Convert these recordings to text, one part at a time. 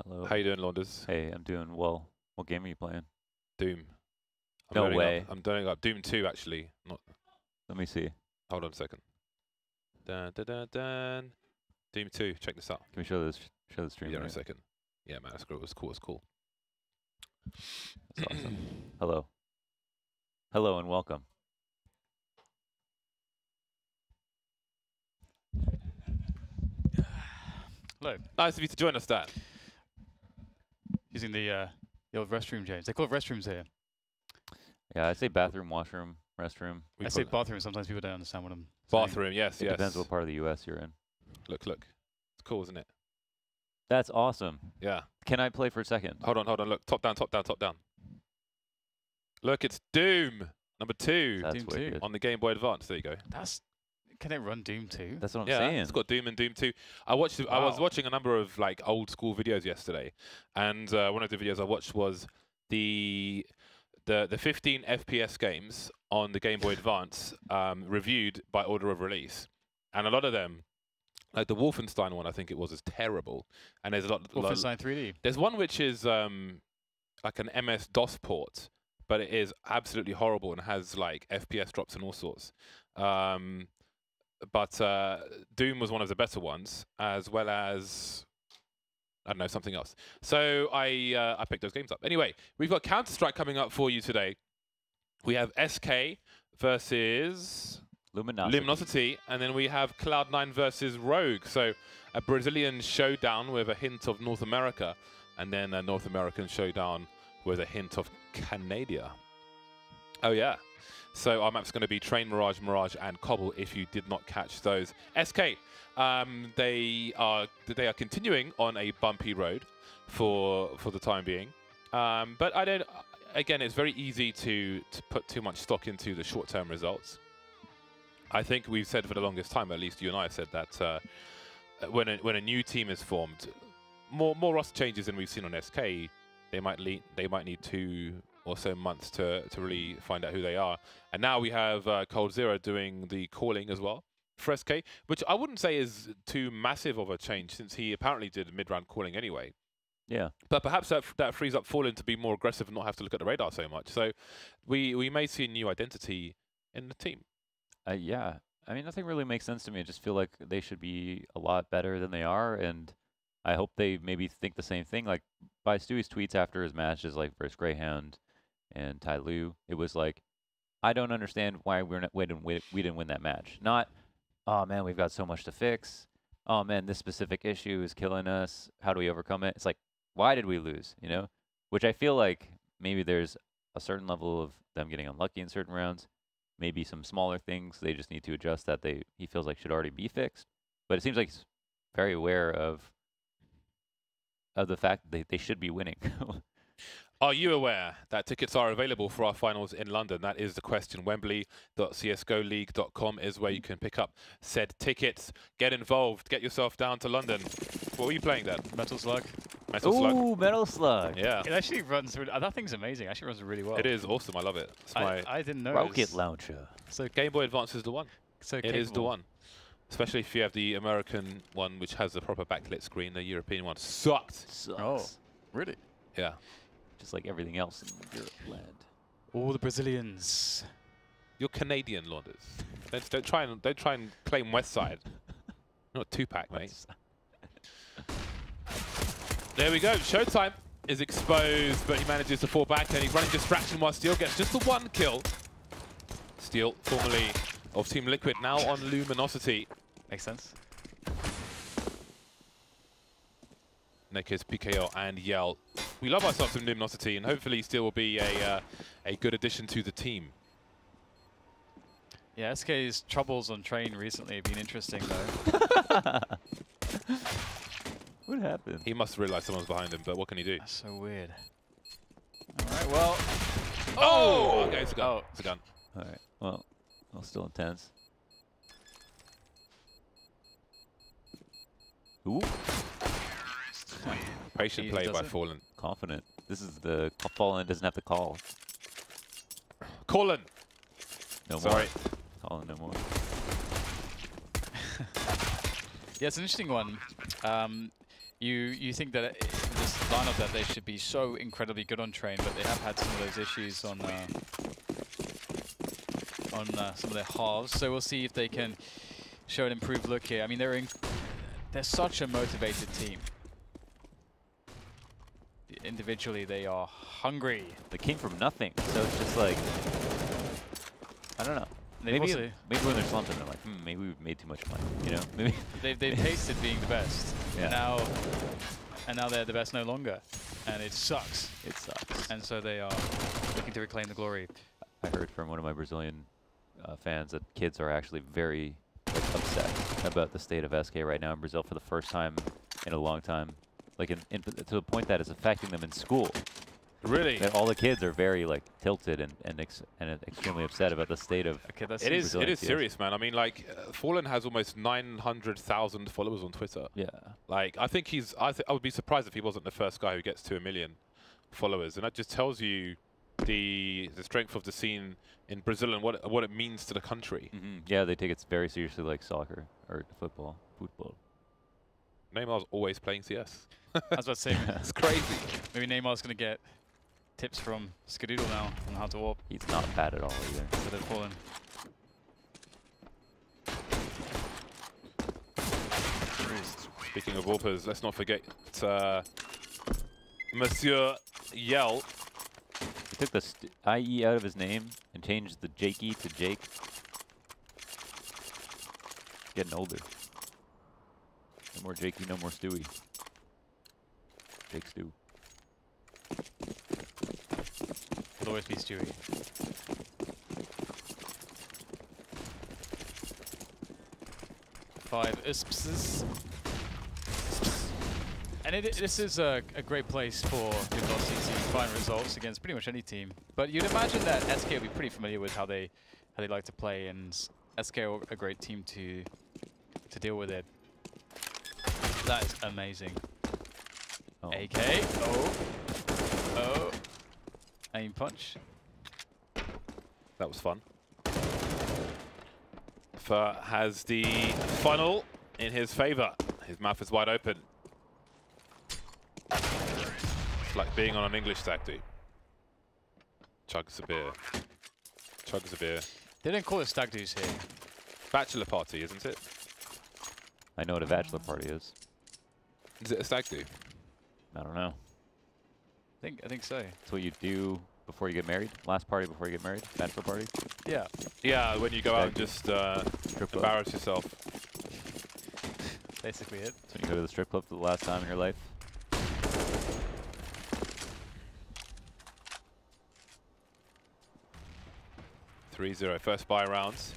Hello. How you doing, Launders? Hey, I'm doing well. What game are you playing? Doom. No way. I'm doing up Doom 2 actually. Not. Let me see. Hold on a second. Dun, dun, dun, dun. Doom 2. Check this out. Can we show this? Show the stream. Yeah, in right? a second. Yeah, man, it's cool. It's cool. It's cool. That's awesome. Hello. Hello and welcome. Hello. Nice of you to join us, Dan. Using the old restroom, James. They call it restrooms here. Yeah, I say bathroom, washroom, restroom. I say bathroom. Sometimes people don't understand what I'm Bathroom. Yes, It yes. depends what part of the U.S. you're in. Look, look. It's cool, isn't it? That's awesome. Yeah. Can I play for a second? Hold on, hold on. Look, top down, top down, top down. Look, it's Doom number 2 That's Doom 2. wicked. on the Game Boy Advance. There you go. Can it run Doom 2? That's what I'm Yeah, saying. it's got Doom and Doom 2. I was Wow. watching a number of like old school videos yesterday, and one of the videos I watched was the 15 FPS games on the Game Boy Advance reviewed by order of release, and a lot of them, like the Wolfenstein one, I think it was, is terrible. And there's a lot. Wolfenstein 3D. There's one which is like an MS-DOS port, but it is absolutely horrible and has like FPS drops and all sorts. But Doom was one of the better ones, as well as, I don't know, something else. So I picked those games up. Anyway, we've got Counter-Strike coming up for you today. We have SK versus Luminosity, and then we have Cloud9 versus Rogue. So a Brazilian showdown with a hint of North America, and then a North American showdown with a hint of Canada. Oh, yeah. So our map's going to be Train, Mirage, Mirage, and Cobble, if you did not catch those. SK, they are continuing on a bumpy road for the time being. But I don't. Again, it's very easy to put too much stock into the short-term results. I think we've said for the longest time, at least you and I have said that when a new team is formed, more roster changes than we've seen on SK, they might need 2 or so months to really find out who they are. And now we have Cold Zero doing the calling as well for SK, which I wouldn't say is too massive of a change, since he apparently did mid-round calling anyway. Yeah. But perhaps that frees up Fallen to be more aggressive and not have to look at the radar so much. So we may see a new identity in the team. Yeah. I mean, nothing really makes sense to me. I just feel like they should be a lot better than they are, and I hope they maybe think the same thing. Like, by Stewie's tweets after his matches, like versus Greyhound and Ty Lu, it was like, I don't understand why we didn't win that match. Not, oh man, we've got so much to fix. Oh man, this specific issue is killing us. How do we overcome it? It's like, why did we lose? You know, which I feel like maybe there's a certain level of them getting unlucky in certain rounds. Maybe some smaller things they just need to adjust that he feels like should already be fixed. But it seems like he's very aware of the fact that they should be winning. Are you aware that tickets are available for our finals in London? That is the question. Wembley.csgoleague.com is where you can pick up said tickets. Get involved. Get yourself down to London. What were you playing then? Metal Slug. Metal Slug? Ooh, Metal Slug. Yeah. It actually runs. That thing's amazing. It actually runs really well. It is awesome. I love it. It's my I didn't know. Rocket launcher. So Game Boy Advance is the one. So it is the one. Especially if you have the American one, which has the proper backlit screen. The European one sucked. Sucks. Oh, really? Yeah. Just like everything else in Europe land. All the Brazilians. You're Canadian, Launders. don't try and claim West Side. Not Tupac, mate. There we go. Showtime is exposed, but he manages to fall back, and he's running distraction while Steel gets just the 1 kill. Steel, formerly of Team Liquid, now on Luminosity. Makes sense. Nekes, PKO, and Yell. We love ourselves some Luminosity, and hopefully Steel will be a good addition to the team. Yeah, SK's troubles on train recently have been interesting, though. What happened? He must realize someone's behind him, but what can he do? That's so weird. All right, well. Oh! Okay, it's a gun. Oh. It's a gun. All right. Well, still intense. Ooh. Patient He play does by it. Fallen. Confident. This is the Fallen doesn't have to call. Colin! No Sorry. more. Calling no more. Yeah, it's an interesting one. You think that in this lineup that they should be so incredibly good on train, but they have had some of those issues on some of their halves. So we'll see if they can show an improved look here. I mean, they're such a motivated team. Individually, they are hungry. They came from nothing, so it's just like, I don't know. Maybe when they're slumping, they're like, maybe we've made too much money, you know? Maybe they've tasted being the best, yeah. and now they're the best no longer, and it sucks. It sucks. And so they are looking to reclaim the glory. I heard from one of my Brazilian fans that kids are actually very upset about the state of SK right now in Brazil for the first time in a long time, like to the point that it's affecting them in school. Really? That all the kids are very like tilted and extremely upset about the state of. Okay, that's it is CS. serious, man. I mean, like Fallen has almost 900,000 followers on Twitter. Yeah. Like I think I would be surprised if he wasn't the first guy who gets to 1 million followers, and that just tells you the strength of the scene in Brazil and what it means to the country. Yeah, they take it very seriously, like soccer or football. Neymar's always playing CS. I was about to say, it's crazy. Maybe Neymar's going to get tips from Skadoodle now on how to warp. He's not bad at all either. So they've fallen. Speaking of warpers, let's not forget Monsieur Yell. He took the IE out of his name and changed the Jakey to Jake. Getting older. No more Jakey, no more Stewie. Jake Stew. Will always be Stewie. Five ISPs. And this is a great place for Luminosity to find results against pretty much any team. But you'd imagine that SK will be pretty familiar with how they like to play, and SK are a great team to deal with it. That is amazing. Oh. AK. Oh. Aim punch. That was fun. Fur has the funnel in his favor. His mouth is wide open. It's like being on an English stag do. Chugs a beer. Chugs a beer. They don't call it stag do's here. Bachelor party, isn't it? I know what a bachelor party is. Is it a stag do? I don't know. I think so. It's what you do before you get married? Last party before you get married? Bachelor party? Yeah. Yeah, when you go out and just embarrass yourself. Basically it. So when you go to the strip club for the last time in your life? 3-0, first buy rounds.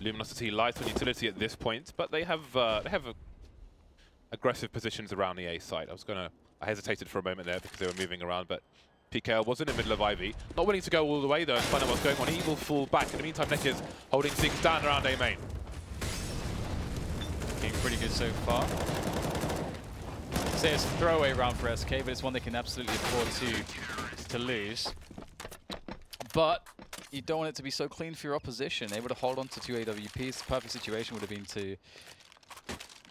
Luminosity light on utility at this point, but they have aggressive positions around the A side. I hesitated for a moment there because they were moving around, but PKL was in the middle of Ivy. Not willing to go all the way though and find out what's going on. He will fall back. In the meantime, Nick is holding things down around A main. Looking pretty good so far. Say it's a throwaway round for SK, but it's one they can absolutely afford to lose. But you don't want it to be so clean for your opposition. Able to hold on to 2 AWPs. The perfect situation would have been to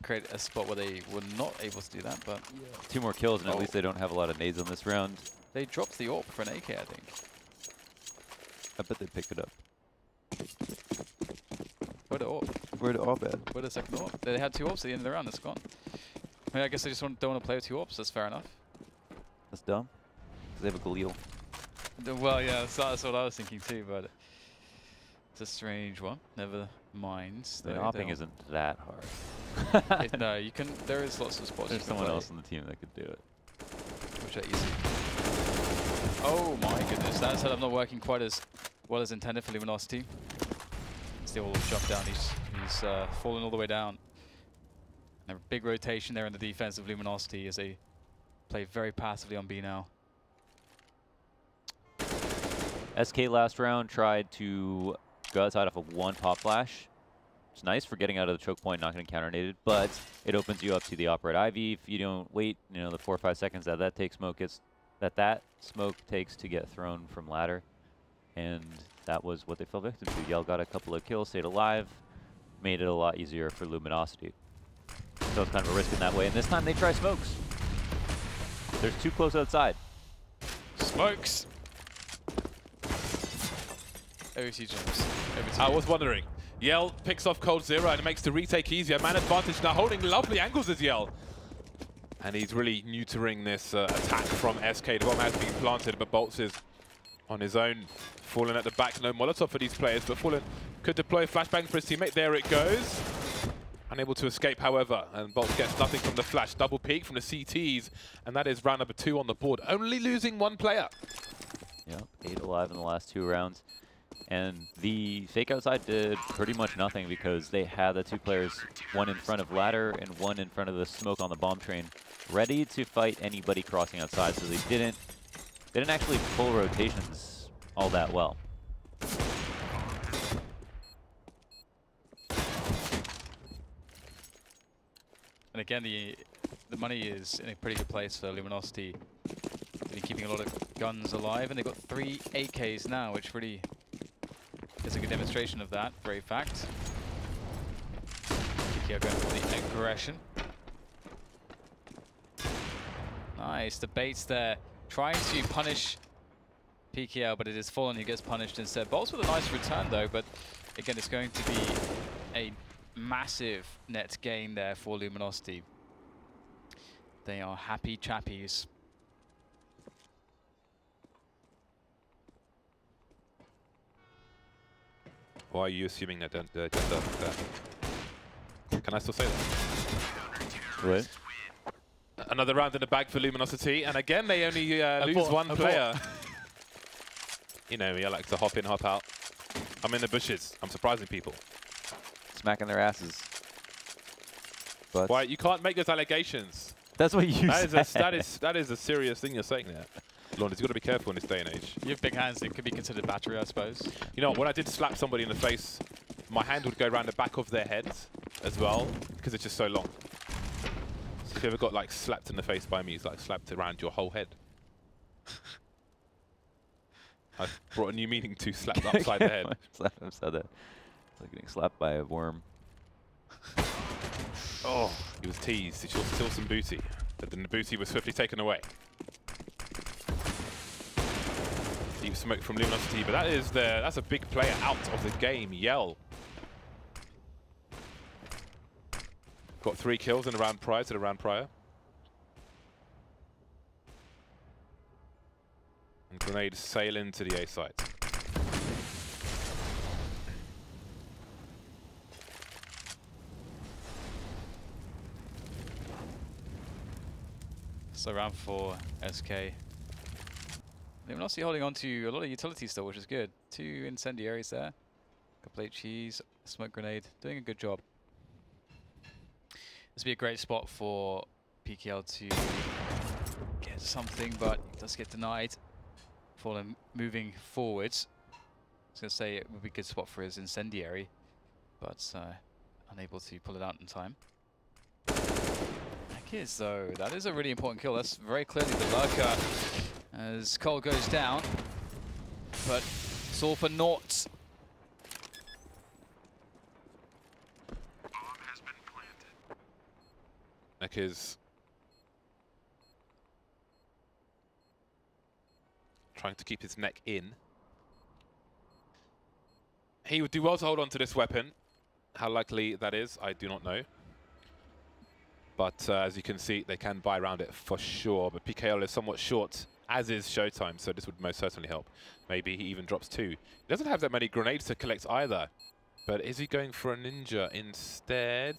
create a spot where they were not able to do that, but... Yeah. 2 more kills, and at least they don't have a lot of nades on this round. They dropped the AWP for an AK, I think. I bet they picked it up. Where the AWP? Where the AWP at? Where the second AWP? They had 2 AWPs at the end of the round, it's gone. I mean, I guess they just don't want to play with 2 AWPs, that's fair enough. That's dumb. Because they have a Galil. Well, yeah, that's what I was thinking too, but it's a strange one. Never mind. The AWPing isn't that hard. No, you can. There is lots of spots. There's someone else on the team that could do it. Which are easy. Oh my goodness, that setup not working quite as well as intended for Luminosity. Still jump down. He's fallen all the way down. And a big rotation there in the defense of Luminosity as they play very passively on B now. SK last round tried to go outside off of 1 pop flash. It's nice for getting out of the choke point, not getting counter naded, but it opens you up to the operate Ivy. If you don't wait, the 4 or 5 seconds that smoke takes to get thrown from ladder, and that was what they fell victim to. Yell got a couple of kills, stayed alive, made it a lot easier for Luminosity. So it's kind of a risk in that way, and this time they try smokes. There's too close outside. Smokes. Over to you, James. Over to I you. was wondering. Yell picks off Cold Zero and it makes the retake easier. Man advantage now, holding lovely angles as Yell. And he's really neutering this attack from SK. The bomb has been planted, but Bolts is on his own. Fallen at the back, no Molotov for these players, but Fallen could deploy flashbang for his teammate. There it goes. Unable to escape, however, and Bolts gets nothing from the flash. Double peek from the CTs, and that is round number 2 on the board. Only losing 1 player. Yep, 8 alive in the last 2 rounds. And the fake outside did pretty much nothing because they had the 2 players, one in front of ladder and one in front of the smoke on the bomb train, ready to fight anybody crossing outside. So they didn't actually pull rotations all that well. And again, the money is in a pretty good place for Luminosity. They've been keeping a lot of guns alive, and they've got 3 AKs now, which really is a good demonstration of that, very fact. PKO going for the aggression. Nice, the baits there, trying to punish PKL, but it is Fallen who gets punished instead. Bolts with a nice return though, but again, it's going to be a massive net gain there for Luminosity. They are happy chappies. Why are you assuming that? Can I still say that? Right. Another round in the bag for Luminosity, and again they only lose 1 player. You know me, I like to hop in, hop out. I'm in the bushes. I'm surprising people. Smacking their asses. But Why? You can't make those allegations. that's what you said. That is a serious thing you're saying there. Laundry's got to be careful in this day and age. You have big hands, it could be considered battery, I suppose. You know, when I did slap somebody in the face, my hand would go around the back of their head as well, because it's just so long. So if you ever got like slapped in the face by me, it's like slapped around your whole head. I've brought a new meaning to slapped upside the head. Slapped upside the head. It's like getting slapped by a worm. Oh, he was teased. He should steal some booty. But then the booty was swiftly taken away. Deep smoke from Luminosity, but that's a big player out of the game. Yell. Got 3 kills in the round prior to the round prior. And grenade sail into the A site. So round 4, SK. Luminosity holding on to a lot of utility still, which is good. 2 incendiaries there. Couple HEs, smoke grenade, doing a good job. This would be a great spot for PKL to get something, but it does get denied. Fallen moving forwards. I was going to say it would be a good spot for his incendiary, but unable to pull it out in time. Heck is though, that is a really important kill. That's very clearly the lurker as Cole goes down, but it's all for naught. Neck is trying to keep his neck in. He would do well to hold on to this weapon. How likely that is, I do not know. But as you can see, they can buy around it for sure. But PKL is somewhat short, as is Showtime, so this would most certainly help. Maybe he even drops 2. He doesn't have that many grenades to collect either. But is he going for a ninja instead?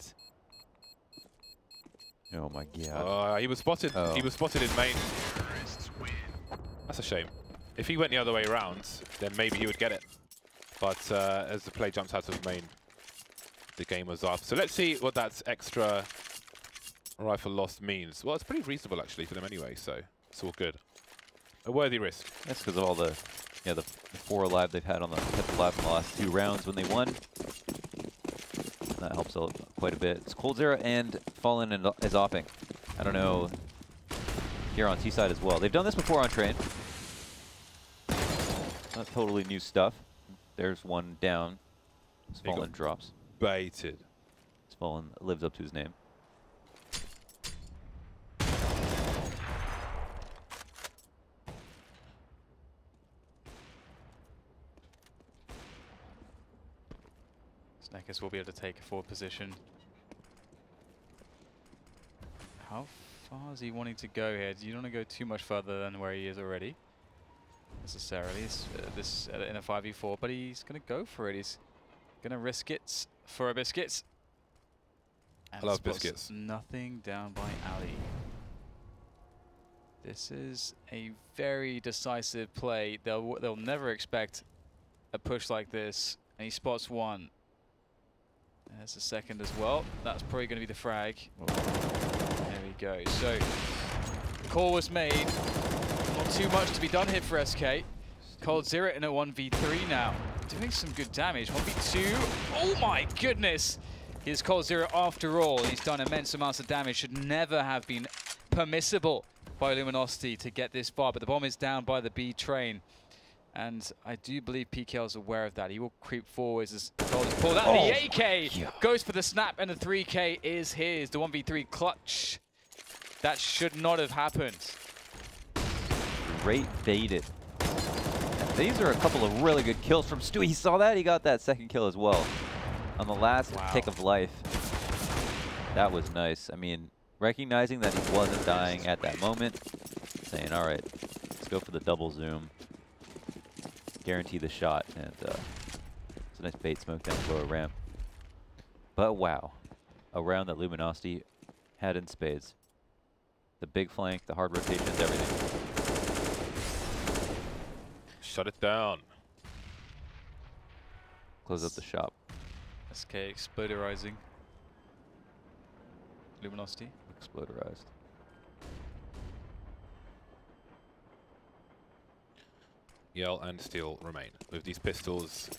Oh my god. He was spotted. Oh. He was spotted in main. That's a shame. If he went the other way around, then maybe he would get it. But as the play jumps out of main, the game was off. So let's see what that extra rifle loss means. Well, it's pretty reasonable actually for them anyway, so it's all good. A worthy risk. That's because of all the 4 alive they've had on the kept alive in the last 2 rounds when they won. That helps out quite a bit. It's Cold Zero and Fallen is opping. I don't know here on T side as well. They've done this before on train. Not totally new stuff. There's one down. Fallen drops. Baited. Fallen lives up to his name. Neckers will be able to take a forward position. How far is he wanting to go here? Do you want to go too much further than where he is already? Necessarily, this in a 5v4, but he's going to go for it. He's going to risk it for a biscuit. I love biscuits. Nothing down by Ali. This is a very decisive play. They'll never expect a push like this. And he spots one. There's a second as well. That's probably going to be the frag. There we go. So the call was made. Not too much to be done here for SK. Cold Zero in a 1v3 now. Doing some good damage. 1v2. Oh my goodness! Here's Cold Zero after all. He's done immense amounts of damage. Should never have been permissible by Luminosity to get this far. But the bomb is down by the B train. And I do believe PKL is aware of that. He will creep forwards as Cold is pulled out. Oh, the AK goes for the snap, and the 3K is his. The 1v3 clutch. That should not have happened. Great baited. These are a couple of really good kills from Stewie. He saw that. He got that second kill as well on the last tick of life. That was nice. I mean, recognizing that he wasn't dying at that moment, saying, all right, let's go for the double zoom. Guarantee the shot, and it's a nice bait smoke down the lower ramp. But wow, a round that Luminosity had in spades. The big flank, the hard rotations, everything. Shut it down. Close up the shop. SK exploderizing. Luminosity. Exploderized. Yell and Steel remain with these pistols.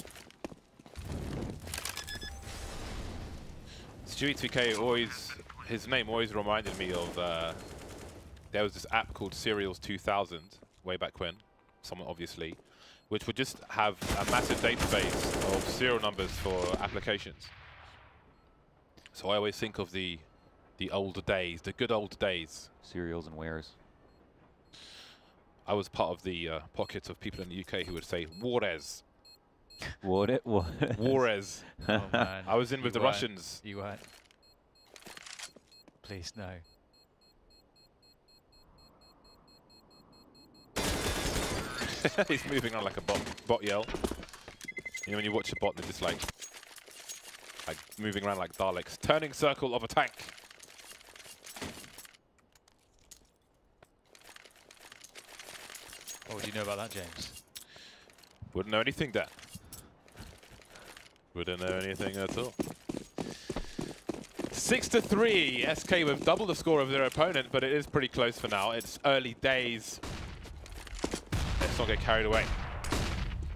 Stewie 2K always, his name always reminded me of, there was this app called Serials 2000 way back when, someone obviously, which would just have a massive database of serial numbers for applications. So I always think of the older days, the good old days. Cereals and wares. I was part of the pocket of people in the UK who would say Juarez. What? Juarez. Oh man. I was in with the Russians. You weren't. Please no. He's moving around like a bot yell. You know when you watch a bot, they're just like moving around like Daleks. Turning circle of a tank. What would you know about that, James? Wouldn't know anything, Dan. Wouldn't know anything at all. 6-3. SK with double the score of their opponent, but it is pretty close for now. It's early days. Let's not get carried away.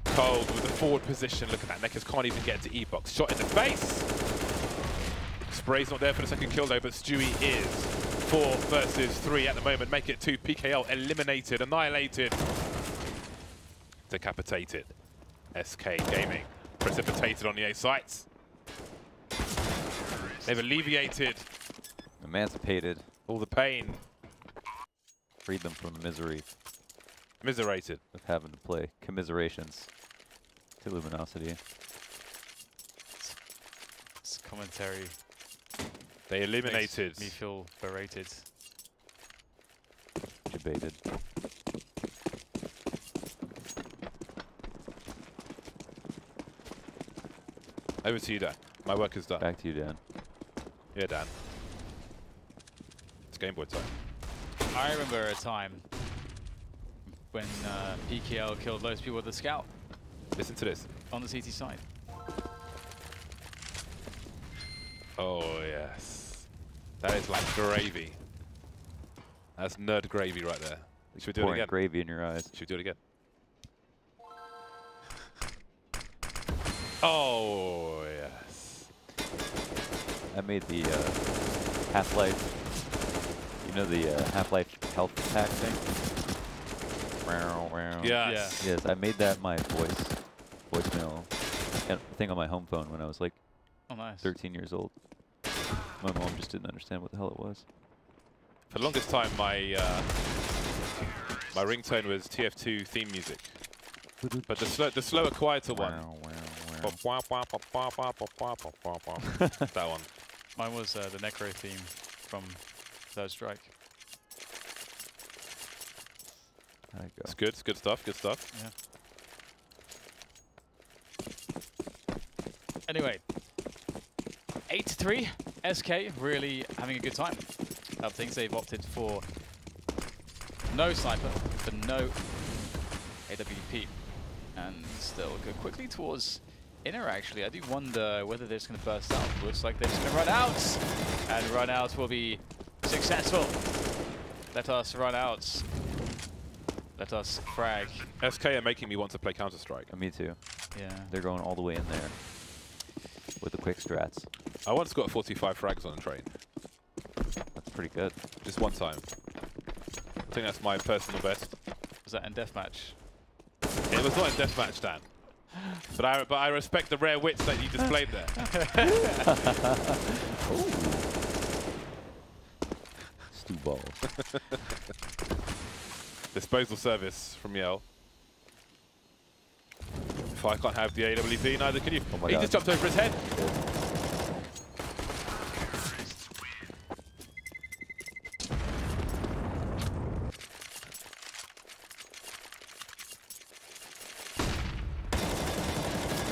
Cold with the forward position. Look at that. Neckers can't even get into E-box. Shot in the face. Spray's not there for the second kill though, but Stewie is 4 versus 3 at the moment. Make it 2. PKL eliminated, annihilated, decapitated. SK Gaming precipitated on the A sites. They've alleviated, Emancipated. all the pain. Freed them from the misery Miserated. of having to play. Commiserations to Luminosity. This commentary They eliminated. makes me feel berated. Debated. Over to you, Dan. My work is done. Back to you, Dan. Yeah, Dan. It's Game Boy time. I remember a time when PKL killed loads of people with the scout Listen to this. on the CT side. Oh, yes. That is like gravy. That's nerd gravy right there. Should we do it Pouring again? gravy in your eyes. Should we do it again? Oh, yes. I made the Half-Life. You know the Half-Life health pack thing? Yes. Yes, I made that my voicemail thing on my home phone when I was like Oh, nice. 13 years old. My mom just didn't understand what the hell it was. For the longest time, my my ringtone was TF2 theme music. But the slower, quieter one That one. Mine was the Necro theme from Third Strike. There you go. It's good. It's good stuff. Good stuff. Yeah. Anyway, 8-3. SK really having a good time. I think they've opted for no sniper, for no AWP, and they'll go quickly towards inner. Actually, I do wonder whether they're just going to burst out. Looks like they're just going to run out, and run out will be successful. Let us run out. Let us frag. SK are making me want to play Counter-Strike. Me too. Yeah. They're going all the way in there with the quick strats. I once got 45 frags on a train. That's pretty good. Just one time. I think that's my personal best. Was that in deathmatch? It was not in deathmatch, Dan. But I respect the rare wits that you displayed there. Stew balls. Disposal service from Yale. If I can't have the AWP, neither can you. Oh my He God. just jumped over his head.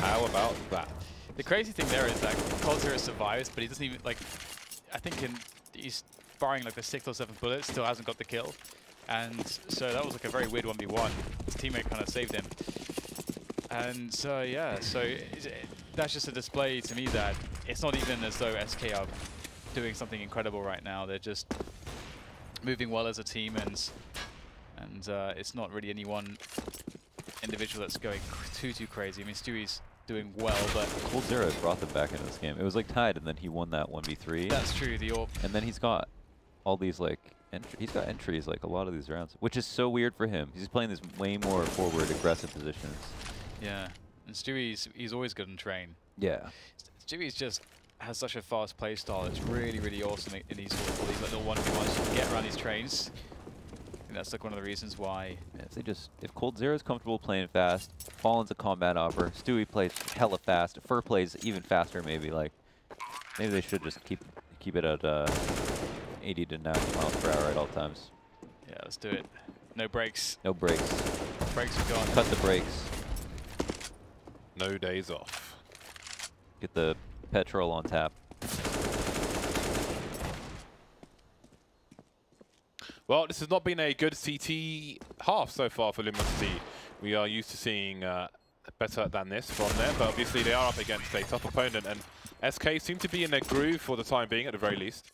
How about that? The crazy thing there is that Cold Zero survives, but he doesn't even, like, I think he's firing like the 6 or 7 bullets, still hasn't got the kill. And so that was like a very weird 1v1. His teammate kind of saved him. And yeah, so that's just a display to me that it's not even as though SK are doing something incredible right now. They're just moving well as a team, and it's not really any one individual that's going too crazy. I mean, Stewie's doing well, but Cold Zero brought them back into this game. It was like tied, and then he won that 1v3. that's true. The AWP. And then he's got all these like he's got entries like a lot of these rounds, which is so weird for him. He's playing these way more forward, aggressive positions. Yeah, and he's always good in train. Yeah. Stewie's just has such a fast play style. It's really awesome in these sort of all these like little 1v1s you can get around these trains. I think that's like one of the reasons why. If Cold Zero's comfortable playing fast, Fallen's a combat opper, Stewie plays hella fast, Fur plays even faster maybe. Like maybe they should just keep it at 80 to 90 miles per hour at all times. Yeah, let's do it. No brakes. No brakes. Brakes are gone. Cut the brakes. No days off. Get the petrol on tap. Well, this has not been a good CT half so far for Luminosity. We are used to seeing better than this from them, but obviously they are up against a tough opponent, and SK seem to be in their groove for the time being, at the very least.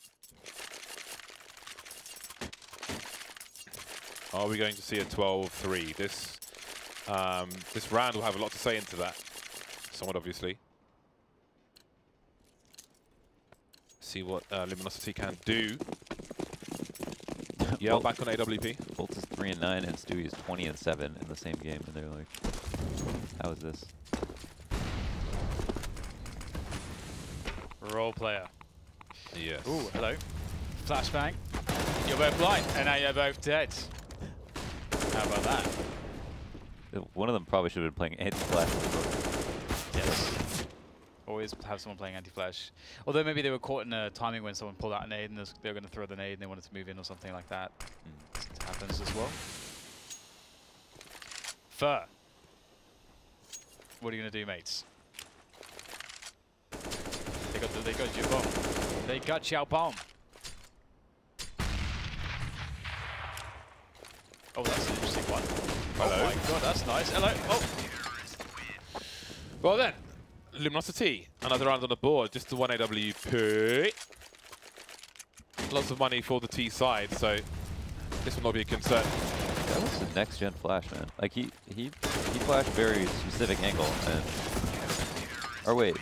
Are we going to see a 12-3? This round will have a lot to say into that, somewhat obviously. See what Luminosity can do. Yell back on AWP. Bolt is 3 and 9, and Stewie is 20 and 7 in the same game, and they're like, how is this? Role player. Yes. Ooh, hello. Flashbang. You're both blind, and now you're both dead. How about that? One of them probably should have been playing anti-flash. Yes. Always have someone playing anti-flash. Although maybe they were caught in a timing when someone pulled out a nade and they were going to throw the nade and they wanted to move in or something like that. It happens as well. Fur. What are you going to do, mates? They got your bomb. They got your bomb. Oh, that's an interesting one. Hello. Oh my god, that's nice. Hello. Oh. Well then, Luminosity, another round on the board, just the 1 AWP. Lots of money for the T side, so this will not be a concern. That was the next gen flash, man. Like he flashed very specific angle, and or wait,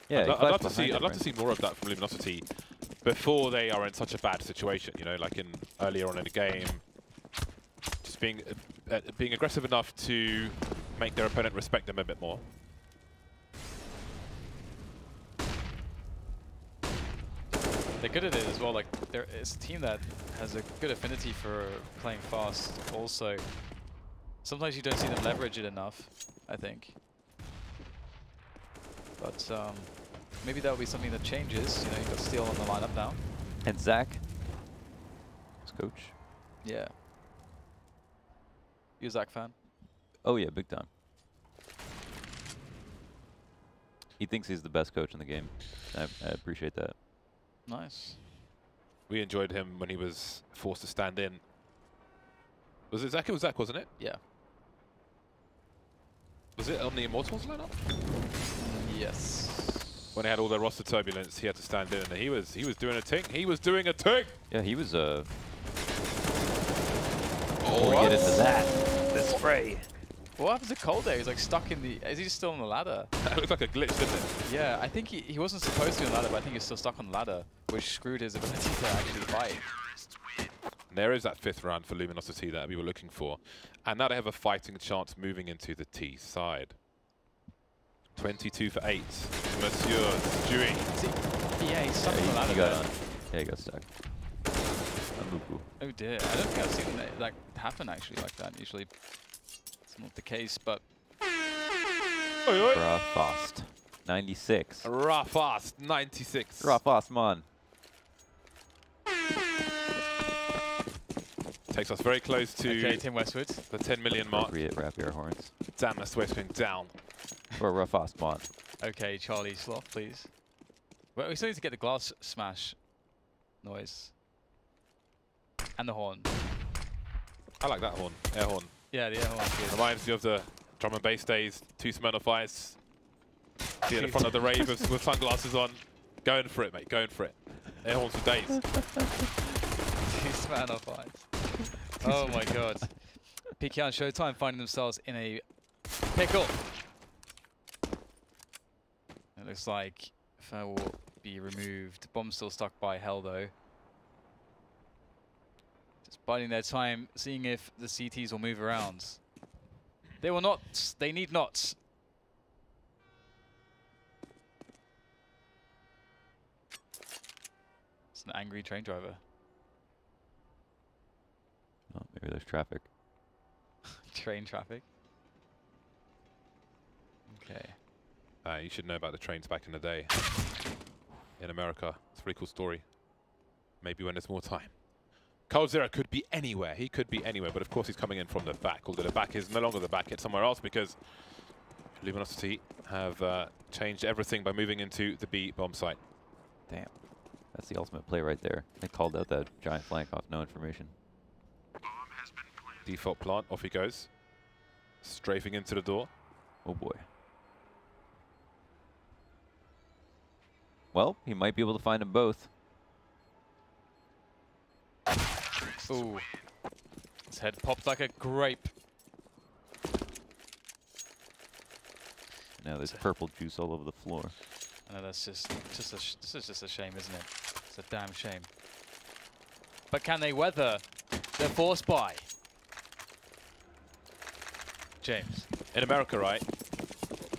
yeah. I'd love to see more of that from Luminosity before they are in such a bad situation. You know, like earlier on in the game, just being aggressive enough to make their opponent respect them a bit more. They're good at it as well. Like, it's a team that has a good affinity for playing fast. Also, sometimes you don't see them leverage it enough, I think. But maybe that'll be something that changes. You know, you've got Steel on the lineup now. And Zach, his coach. Yeah. You a Zach fan? Oh yeah, big time. He thinks he's the best coach in the game. I appreciate that. Nice. We enjoyed him when he was forced to stand in. Was it Zach? It was Zach, wasn't it? Yeah. Was it on the Immortals lineup? Yes. When he had all the roster turbulence, he had to stand in, and he was doing a ting. He was doing a ting. Yeah, he was Oh, before we get into that, this fray. What happens to Cold there? He's like stuck in the... Is he still on the ladder? That looked like a glitch, didn't it? Yeah, I think he wasn't supposed to be on the ladder, but I think he's still stuck on the ladder, which screwed his ability to actually fight. There is that 5th round for Luminosity that we were looking for. And now they have a fighting chance moving into the T side. 22 for 8. Monsieur Stewie. Yeah, he's stuck on the ladder. He got on. Yeah, he got stuck. Oh dear. I don't think I've seen that like, happen actually like that. Usually it's not the case, but... Rafast, 96. Rafast, 96. Rafast, man. Takes us very close to Okay, Tim Westwood. the 10 million mark. Appropriate rapier horns. Damn, that's West going down. For Rafast, man. Okay, Charlie Sloth, please. Well, we still need to get the glass smash noise. And the horn. I like that horn, air horn. Yeah, the air horn's good. Reminds me of the drum and bass days, 2 Smirnoff Ice. See in the front of the rave with sunglasses on. Going for it, mate, going for it. Air horns for days. He's man off ice. Oh my god. PK and Showtime finding themselves in a pickle. It looks like Fair will be removed. Bomb's still stuck by Hell though. Just biding their time, seeing if the CTs will move around. They will not. They need not. It's an angry train driver. Oh, maybe there's traffic. Train traffic. Okay. You should know about the trains back in the day in America. It's a pretty cool story. Maybe when there's more time. Cold Zero could be anywhere. He could be anywhere, but of course he's coming in from the back. Although the back is no longer the back, it's somewhere else because Luminosity have changed everything by moving into the B bomb site. Damn. That's the ultimate play right there. They called out that giant flank off no information. Default plant, off he goes. Strafing into the door. Oh boy. Well, he might be able to find them both. Ooh. His head popped like a grape. Now there's purple juice all over the floor. I know that's just this is just a shame, isn't it? It's a damn shame. But can they weather their force buy? James. In America, right,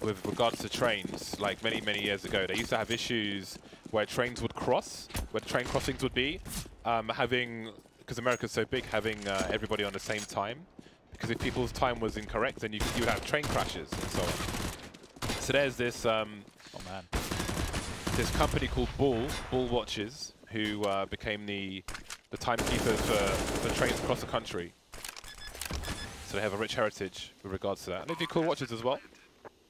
with regards to trains, like many, many years ago, they used to have issues where trains would cross, where train crossings would be, because America's so big, having everybody on the same time. Because if people's time was incorrect, then you would have train crashes and so on. So there's this, Oh man. this company called Bull Watches, who became the timekeepers for trains across the country. So they have a rich heritage with regards to that. And they do cool watches as well.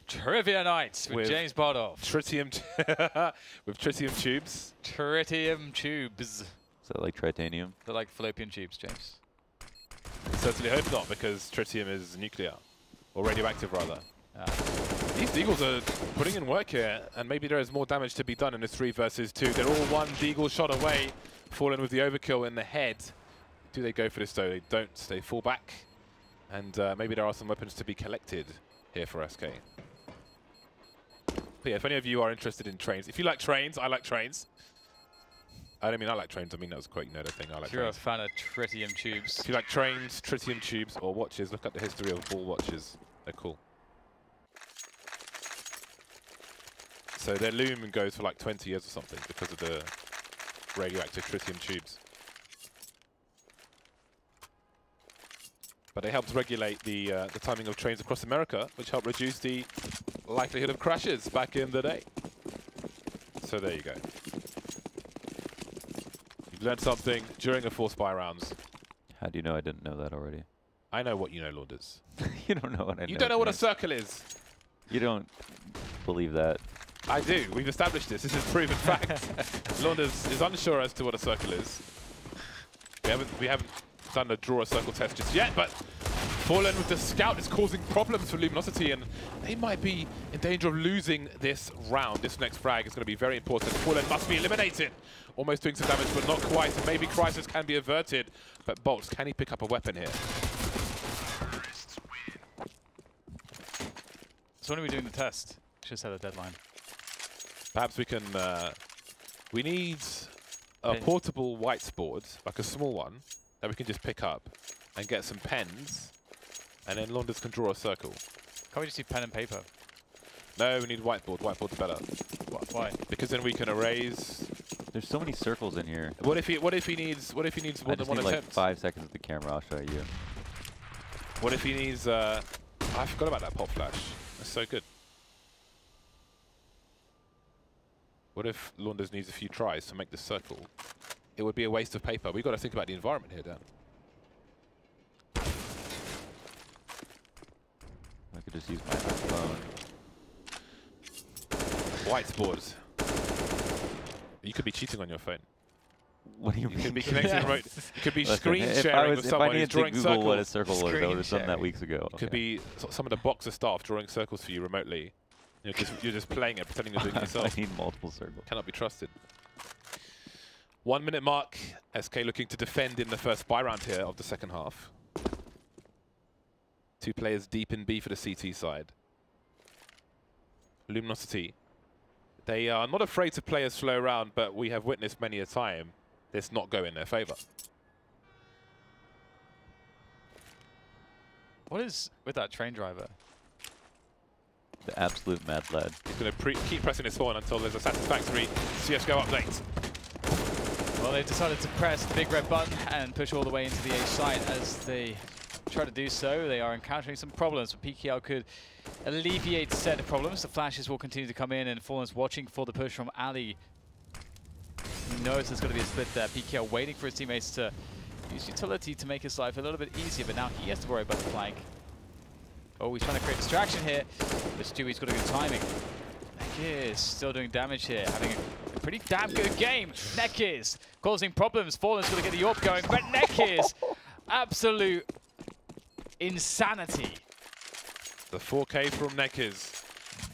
Trivia night with James Bardolph. Tritium, with tritium tubes. Tritium tubes. Is that like titanium? They're like fallopian tubes, James. Certainly hope not, because tritium is nuclear, or radioactive rather. These Deagles are putting in work here, and maybe there is more damage to be done in this 3 versus 2. They're all one Deagle shot away, falling with the overkill in the head. Do they go for this though? They don't. They fall back, and maybe there are some weapons to be collected here for SK. But yeah, if any of you are interested in trains, if you like trains, I like trains. I don't mean I like trains, I mean that was quite, the thing, I like If you're trains. a fan of tritium tubes. If you like trains, tritium tubes, or watches, look up the history of Bull watches. They're cool. So their loom goes for like 20 years or something because of the radioactive tritium tubes. but it helps regulate the timing of trains across America, which helped reduce the likelihood of crashes back in the day. So there you go. You've learned something during a 4 spy rounds. How do you know I didn't know that already? I know what you know, Launders. You don't know what I know. You don't know what a circle is. You don't believe that. I do. We've established this. This is proven fact. Launders is unsure as to what a circle is. We haven't done a draw a circle test just yet, but Fallen with the scout is causing problems for Luminosity, and they might be in danger of losing this round. This next frag is going to be very important. Fallen must be eliminated. Almost doing some damage, but not quite. And maybe Crisis can be averted. But Bolts, can he pick up a weapon here? So when are we doing the test? Just had a deadline. Perhaps we can... we need a portable whiteboard, like a small one, that we can just pick up and get some pens, and then Launders can draw a circle. Can't we just do pen and paper? No, we need whiteboard. Whiteboard's better. Why? Because then we can erase. There's so many circles in here. What if he needs more I than just one need like attempt? 5 seconds with the camera. I'll show you. What if he needs? I forgot about that pop flash. That's so good. What if Launders needs a few tries to make this circle? It would be a waste of paper. We've got to think about the environment here, Dan. I could just use my phone. Whiteboards. You could be cheating on your phone. What do you You mean? could be connecting remote. You could be Listen, screen if sharing with I someone who's needed to drawing Google circles. what a circle was, I Screen would have done that sharing. weeks ago. It could be some of the boxer staff drawing circles for you remotely. You're just playing it, pretending you're doing it yourself. I need multiple circles. Cannot be trusted. 1 minute mark. SK looking to defend in the first spy round here of the second half. 2 players deep in B for the CT side. Luminosity. They are not afraid to play a slow round, but we have witnessed many a time this not go in their favour. What is with that train driver? The absolute mad lad. He's going to keep pressing his horn until there's a satisfactory CSGO update. Well, they've decided to press the big red button and push all the way into the A site. As they try to do so, they are encountering some problems, but PKL could alleviate said problems. The flashes will continue to come in, and Fallen's watching for the push from Ali. He knows there's going to be a split there. PKL waiting for his teammates to use utility to make his life a little bit easier, but now he has to worry about the flank. Oh, he's trying to create distraction here, but Stewie's got a good timing. Nekiz still doing damage here, having a pretty damn good game. Nekiz causing problems. Fallen's going to get the AWP going, but Nekiz, absolute insanity. The 4K from Nekiz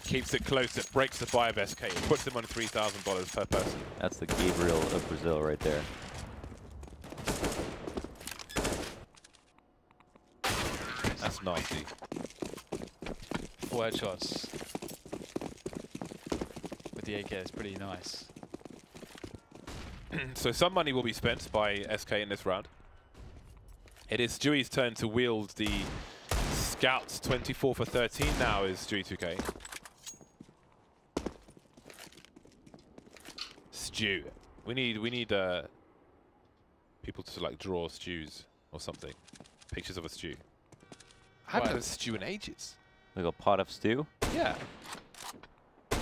keeps it close. It breaks the 5 SK. It puts him on $3,000 per person. That's the Gabriel of Brazil right there. That's nasty. 4 headshots with the AK is pretty nice. So some money will be spent by SK in this round. It is Stewie's turn to wield the Scouts. 24 for 13 now is Stewie 2K. Stew. We need people to like draw stews or something. Pictures of a stew. I haven't had a stew in ages. Like a pot of stew? Yeah. I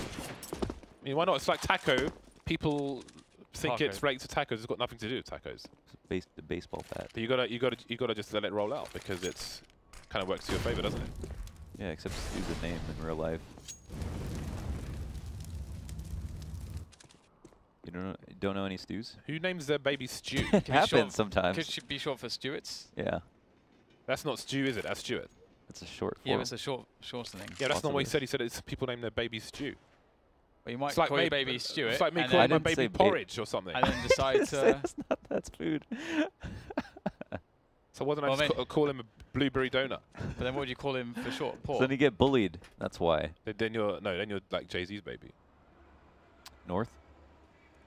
mean, why not? It's like taco. People think it's related to tacos. It's got nothing to do with tacos. It's the baseball bat. But you gotta just let it roll out because it's kind of works to your favor, doesn't it? Yeah, except stew's a name in real life. You don't know any stews? Who names their baby Stew? It happens sometimes. Could she be short for Stewart's? Yeah. That's not Stew, is it? That's Stewart. It's a short form. Yeah, it's a shortening. Yeah, that's not what he Possibly. said. He said it's people name their baby Stew. Well, you might It's like call your baby Stewart. It's like me and calling then- my baby say porridge or something. and then decide to... It's not, that's food. So why don't I Well, just call him a blueberry donut? But then what would you call him for short? So Paul? then you get bullied. That's why. Then you're like Jay-Z's baby. North?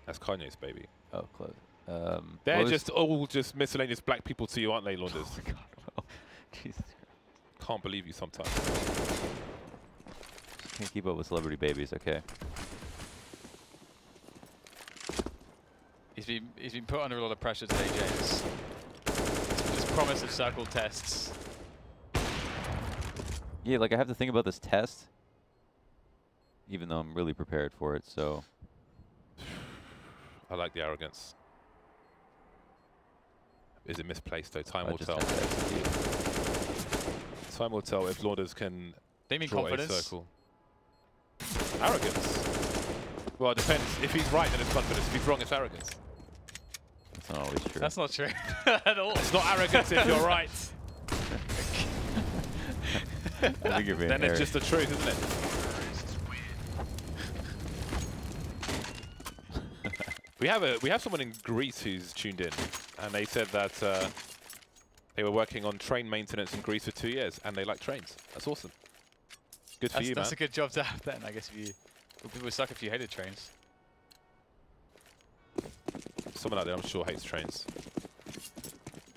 That's Kanye's baby. Oh, close. They're what was- just all just miscellaneous black people to you, aren't they, Launders? Oh my god. Well, Jesus. Can't believe you sometimes. Just can't keep up with celebrity babies, okay. He's been put under a lot of pressure today, James. This promise of circle tests Yeah, like I have to think about this test, even though I'm really prepared for it. So I like the arrogance. Is it misplaced though? Time I will just tell. have to execute. Time will tell if Launders can They mean draw a confidence. circle. Arrogance. Well, it depends. If he's right, then it's confidence. If he's wrong, it's arrogance. That's not always true. That's not true at all. It's not arrogance if you're right. I think you're being Then it's arrogant. just the truth, isn't it? We have someone in Greece who's tuned in, and they said that they were working on train maintenance in Greece for 2 years, and they like trains. That's awesome. Good for you, That's man. a good job to have then, I guess. If you, people would suck if you hated trains. Someone out there, I'm sure, hates trains.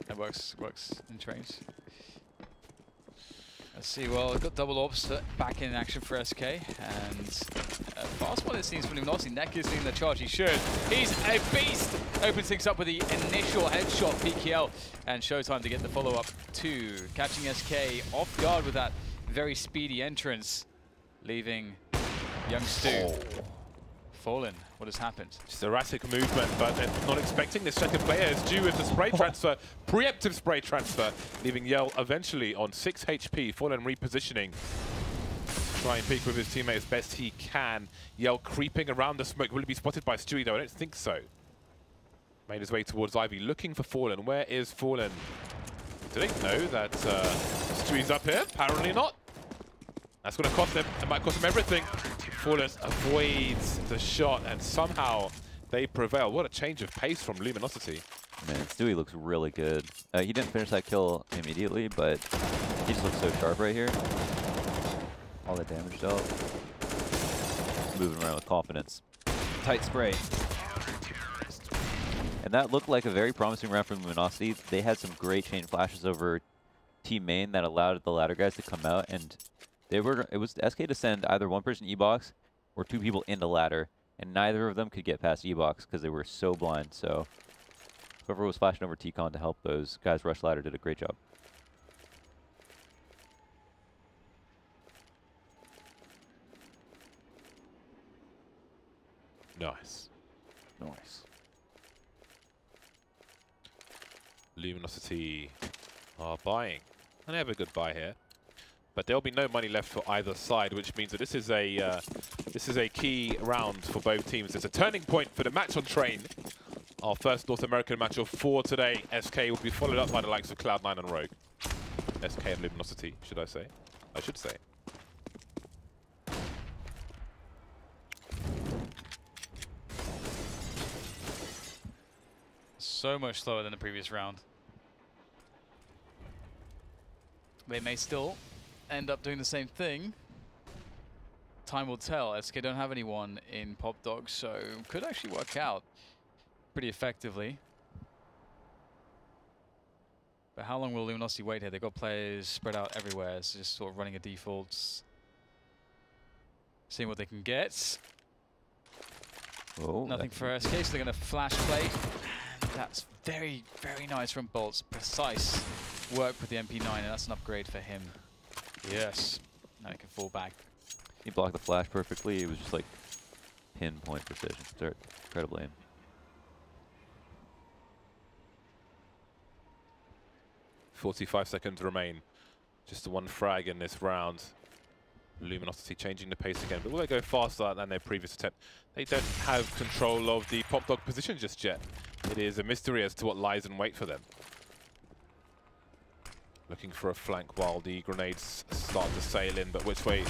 That works in trains. Let's see, well, we've got double orbs back in action for SK, and a fast one it seems for Luminosity. Neck is leading the charge, he should. He's a beast! Opens things up with the initial headshot, PKL, and Showtime to get the follow-up too. Catching SK off guard with that very speedy entrance, leaving young Stu fallen. What has happened? Just erratic movement, but they're not expecting the second player is due with the spray transfer, preemptive spray transfer, leaving Yell eventually on 6 HP, Fallen repositioning. Try and peek with his teammate as best he can. Yell creeping around the smoke. Will he be spotted by Stewie though? I don't think so. Made his way towards Ivy, looking for Fallen. Where is Fallen? Do they know that Stewie's up here? Apparently not. That's going to cost him. It might cost him everything. Fallen avoids the shot, and somehow they prevail. What a change of pace from Luminosity. Man, Stewie looks really good. He didn't finish that kill immediately, but he just looks so sharp right here. All the damage dealt. Moving around with confidence. Tight spray. And that looked like a very promising round from Luminosity. They had some great chain flashes over team main that allowed the ladder guys to come out, and it was SK to send either one person E-box or two people into ladder, and neither of them could get past E-box because they were so blind. So whoever was flashing over T-Con to help those guys rush ladder did a great job. Nice. Nice. Luminosity are buying. And they have a good buy here. But there'll be no money left for either side, which means that this is a key round for both teams. It's a turning point for the match on Train. Our first North American match of 4 today. SK will be followed up by the likes of Cloud9 and Rogue. SK and Luminosity, should I say? I should say. So much slower than the previous round. They may still end up doing the same thing. Time will tell. SK don't have anyone in Pop Dog, so could actually work out pretty effectively. But how long will Luminosity wait here? They've got players spread out everywhere. It's just sort of running a default, seeing what they can get. Oh, Nothing for SK, so they're going to flash play. And that's very, very nice from Bolts. Precise work with the MP9, and that's an upgrade for him. Yes. Now he can fall back. he blocked the flash perfectly. It was just like pinpoint precision. Incredible aim. 45 seconds remain. Just the one frag in this round. Luminosity changing the pace again, but will they go faster than their previous attempt? They don't have control of the Pop Dog position just yet. It is a mystery as to what lies in wait for them. Looking for a flank while the grenades start to sail in, but which way?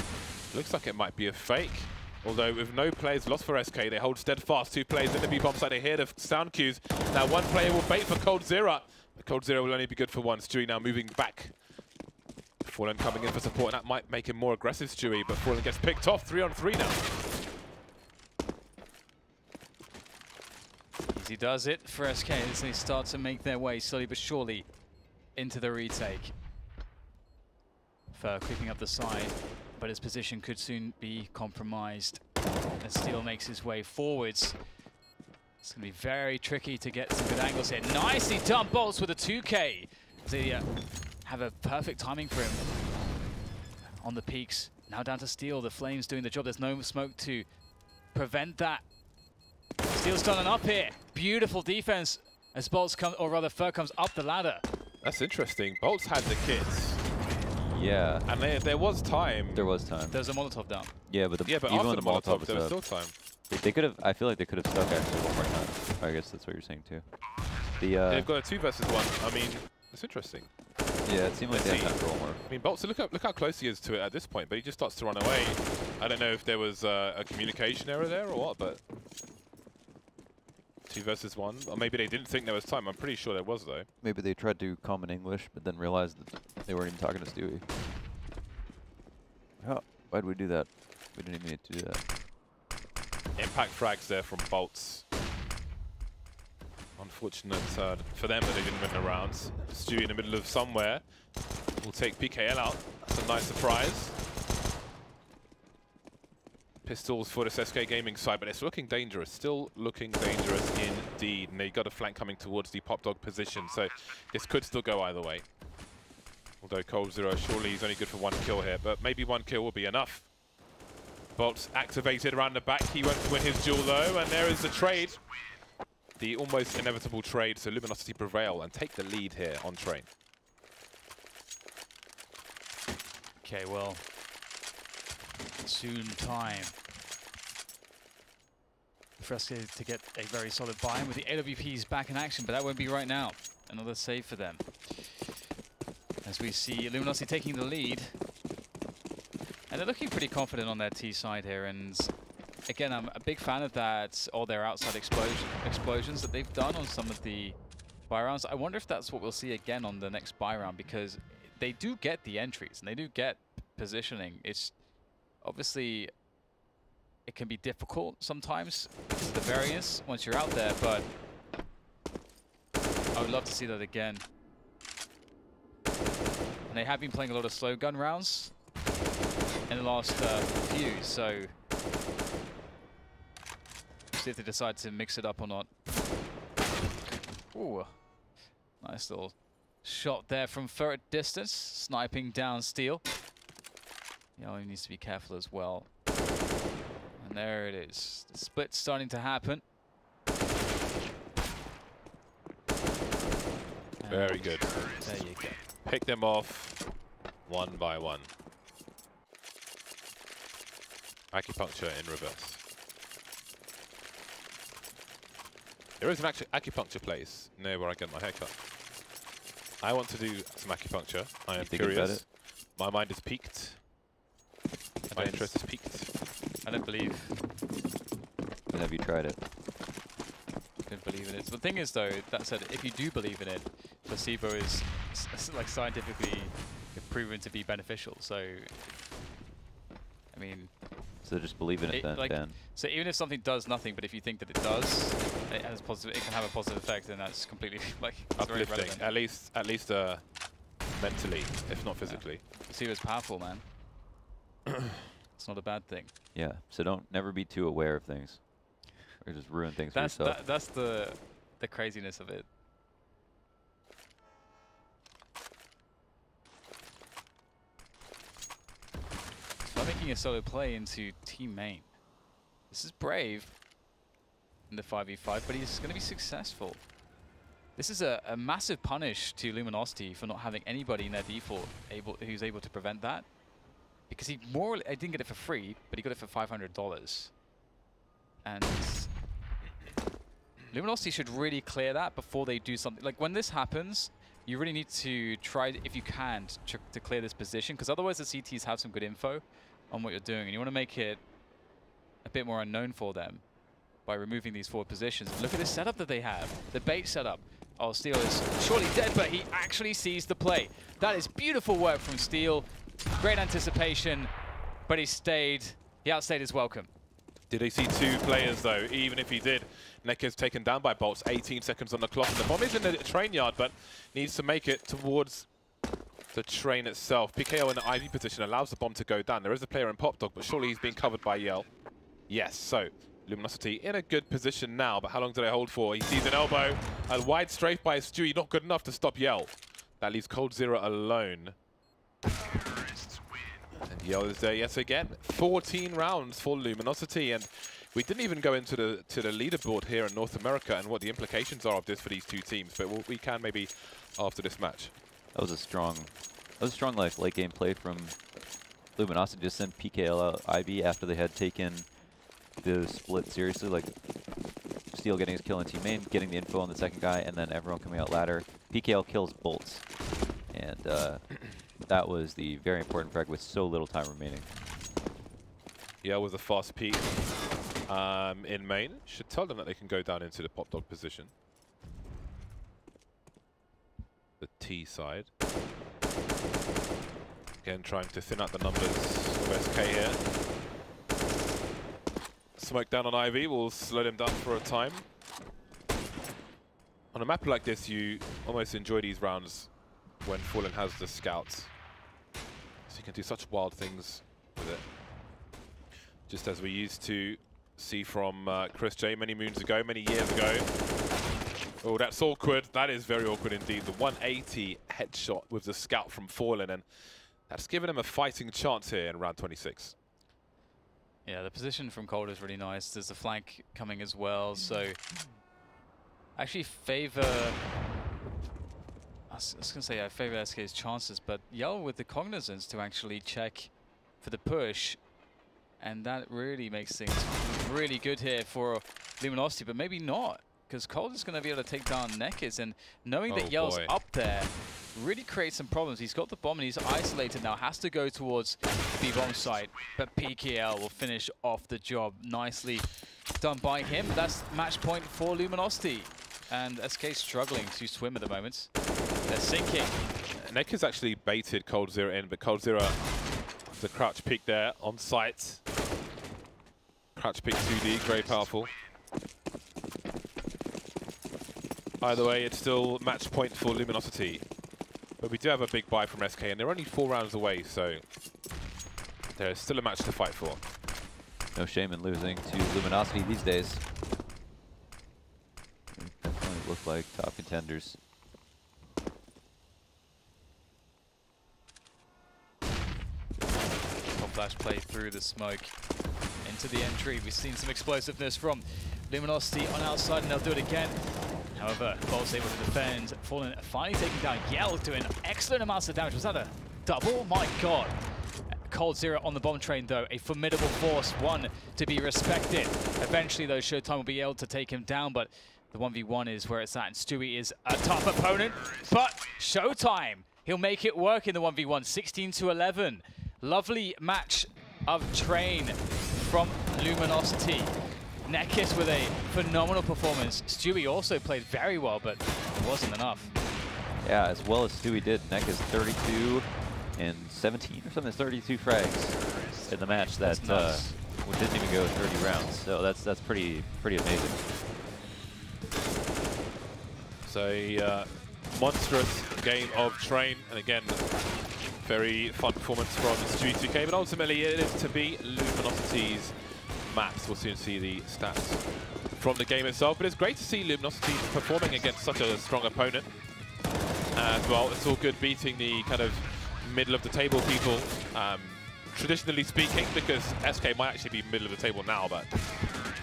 Looks like it might be a fake. Although with no players lost for SK, they hold steadfast. 2 players in the B-bomb side. They hear the sound cues. Now 1 player will bait for Cold Zero. But Cold Zero will only be good for 1. Stewie now moving back. Fallen coming in for support, and that might make him more aggressive, Stewie, but Fallen gets picked off. 3 on 3 now. Easy does it for SK as they start to make their way slowly but surely into the retake. Fer creeping up the side, but his position could soon be compromised as Steel makes his way forwards. It's going to be very tricky to get some good angles here. Nicely done, Bolts with a 2K. They have a perfect timing for him. on the peaks. Now down to Steel. The Flames doing the job. There's no smoke to prevent that. Steel's done an up here. Beautiful defense as Bolts come, or rather Fur comes up the ladder. That's interesting. Bolts had the kits. Yeah. And there was time. There was time. There's a Molotov down. Yeah, but but even after when the the Molotov, was there was up, still time. they could have. I feel like they could have stuck actually one more time. I guess that's what you're saying too. They've got a 2 versus 1. I mean, it's interesting. Yeah, it seemed like they had time for one more. I mean, Bolts, look how close he is to it at this point, but he just starts to run away. I don't know if there was a communication error there or what, but 2 versus 1. Or maybe they didn't think there was time. I'm pretty sure there was, though. Maybe they tried to common English, but then realized that they weren't even talking to Stewie. Oh, why'd we do that? We didn't even need to do that. Impact frags there from Bolts. Unfortunate for them that they didn't win the rounds. Stewie in the middle of somewhere will take PKL out. That's a nice surprise. Pistols for this SK Gaming side, but it's looking dangerous. Still looking dangerous indeed. And they've got a flank coming towards the Pop Dog position, so this could still go either way. Although Cold Zero, surely he's only good for 1 kill here, but maybe 1 kill will be enough. Bolts activated around the back. He went to win his duel though, and there is the trade. The almost inevitable trade, so Luminosity prevail and take the lead here on Train. Okay, well, soon time for us to get a very solid buy-in with the AWPs back in action, but that won't be right now. Another save for them. As we see Luminosity taking the lead. And they're looking pretty confident on their T side here, and again, I'm a big fan of that, all their outside explosions that they've done on some of the buy rounds. I wonder if that's what we'll see again on the next buy round, because they do get the entries and they do get positioning. It's obviously, it can be difficult sometimes, the variance once you're out there, but I would love to see that again. And they have been playing a lot of slow gun rounds in the last few, so see if they decide to mix it up or not. Ooh, nice little shot there from Fur at distance, sniping down Steel. He needs to be careful as well. And there it is. The split's starting to happen. Very good. There you go. Pick them off 1 by 1. Acupuncture in reverse. There is an acupuncture place near where I get my haircut. I want to do some acupuncture. I am curious. My mind is piqued. My interest is piqued. I don't believe. And have you tried it? Don't believe in it. The thing is, though, that said, if you do believe in it, placebo is like scientifically proven to be beneficial. So, I mean. So just believe in it then, like, Dan. So even if something does nothing, but if you think that it does, it has positive. It can have a positive effect, and that's completely like very uplifting. relevant. At least mentally, if not physically. Placebo is powerful, man. It's not a bad thing. Yeah. So don't never be too aware of things, or just ruin things for yourself. That's the craziness of it. So making a solo play into team main. This is brave in the 5v5, but he's going to be successful. This is a massive punish to Luminosity for not having anybody in their default who's able to prevent that. Because he didn't get it for free, but he got it for $500. And Luminosity should really clear that before they do something. Like when this happens, you really need to try, if you can, to clear this position, because otherwise the CTs have some good info on what you're doing, and you want to make it a bit more unknown for them by removing these forward positions. Look at this setup that they have, the bait setup. Oh, Steel is surely dead, but he actually sees the play. That is beautiful work from Steel. Great anticipation, but he outstayed his welcome. Did he see 2 players though? Even if he did, Nekker's taken down by Bolts. 18 seconds on the clock. And the bomb is in the train yard, but needs to make it towards the train itself. PKO in the IV position allows the bomb to go down. There is a player in Pop Dog, but surely he's being covered by Yell. Yes, so Luminosity in a good position now, but how long do they hold for? He sees an elbow, a wide strafe by Stewie, not good enough to stop Yell. That leaves Cold Zero alone. And Yell is there yet again. 14 rounds for Luminosity, and we didn't even go into the leaderboard here in North America and what the implications are of this for these two teams, but we can maybe after this match. That was a strong like late game play from Luminosity. Just sent PKL out IB after they had taken the split seriously, like Steel getting his kill on team main, getting the info on the second guy, and then everyone coming out ladder. PKL kills bolts, and that was the very important frag with so little time remaining. Yeah, with a fast peek in main. Should tell them that they can go down into the pop dog position. The T side. Again, trying to thin out the numbers of SK here. Smoke down on Ivy will slow them down for a time. On a map like this, you almost enjoy these rounds when Fallen has the scouts. So you can do such wild things with it. Just as we used to see from Chris J many moons ago, many years ago. Oh, that's awkward. That is very awkward indeed. The 180 headshot with the scout from Fallen, and that's given him a fighting chance here in round 26. Yeah, the position from Cold is really nice. There's the flank coming as well, so actually favor. I was going to say I favor SK's chances, but Yell with the cognizance to actually check for the push, and that really makes things really good here for Luminosity, but maybe not, because Cold is going to be able to take down Nekis, and knowing that Yell's up there really creates some problems. He's got the bomb and he's isolated now, has to go towards the bomb site, but PKL will finish off the job. Nicely done by him. That's match point for Luminosity, and SK struggling to swim at the moment. They're sinking. Nekis actually baited Cold Zero in, but Cold Zero, the crouch peek there on site. Crouch peek 2D, very powerful. Either way, it's still match point for Luminosity. But we do have a big buy from SK, and they're only 4 rounds away, so there's still a match to fight for. No shame in losing to Luminosity these days. They definitely look like top contenders. Flash play through the smoke into the entry. We've seen some explosiveness from Luminosity on outside, and they'll do it again. However, Bolt's able to defend. Fallen finally taking down Yell, doing excellent amounts of damage. Was that a double? My god. Cold Zero on the bomb train, though. A formidable force, one to be respected. Eventually, though, Showtime will be able to take him down, but the 1v1 is where it's at, and Stewie is a tough opponent. But Showtime, he'll make it work in the 1v1, 16-11. Lovely match of train from Luminosity. Nekis with a phenomenal performance. Stewie also played very well, but it wasn't enough. Yeah, as well as Stewie did. Nekis 32 and 17 or something, 32 frags in the match that didn't even go 30 rounds. So that's pretty amazing. So a monstrous game of train, and again, very fun performance from Stewie 2K, but ultimately it is to be Luminosity's maps. We'll soon see the stats from the game itself, but it's great to see Luminosity performing against such a strong opponent as well. It's all good beating the kind of middle of the table people, traditionally speaking, because SK might actually be middle of the table now, but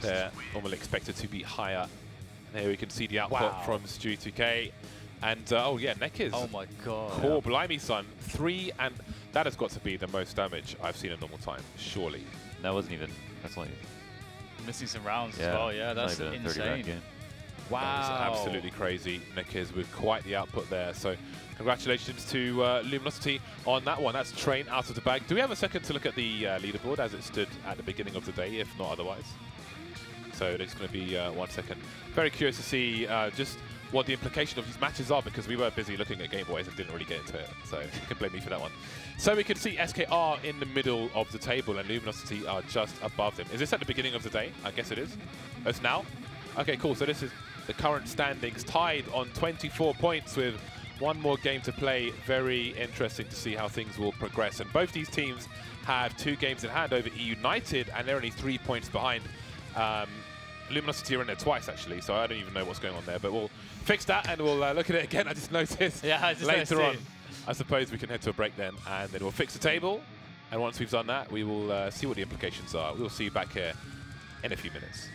they're normally expected to be higher. And here we can see the output from Stewie 2K. And oh yeah, Nekis. Oh my god. Core blimey son, 3, and that has got to be the most damage I've seen in normal time, surely. That wasn't even, that's only missing some rounds as well. Yeah, that's insane. Wow. That was absolutely crazy. Nekis with quite the output there. So congratulations to Luminosity on that one. That's train out of the bag. Do we have a second to look at the leaderboard as it stood at the beginning of the day, if not otherwise? So there's going to be 1 second. Very curious to see just what the implication of these matches are, because we were busy looking at Game Boys and didn't really get into it. So you can blame me for that one. So we can see SKR in the middle of the table and Luminosity are just above them. Is this at the beginning of the day? I guess it is. Oh, it's now? Okay, cool. So this is the current standings, tied on 24 points with one more game to play. Very interesting to see how things will progress. And both these teams have 2 games in hand over United, and they're only 3 points behind. Luminosity are in there twice, actually, so I don't even know what's going on there. But we'll fix that, and we'll look at it again. I just noticed later on. I suppose we can head to a break then, and then we'll fix the table, And once we've done that, we will see what the implications are. We'll see you back here in a few minutes.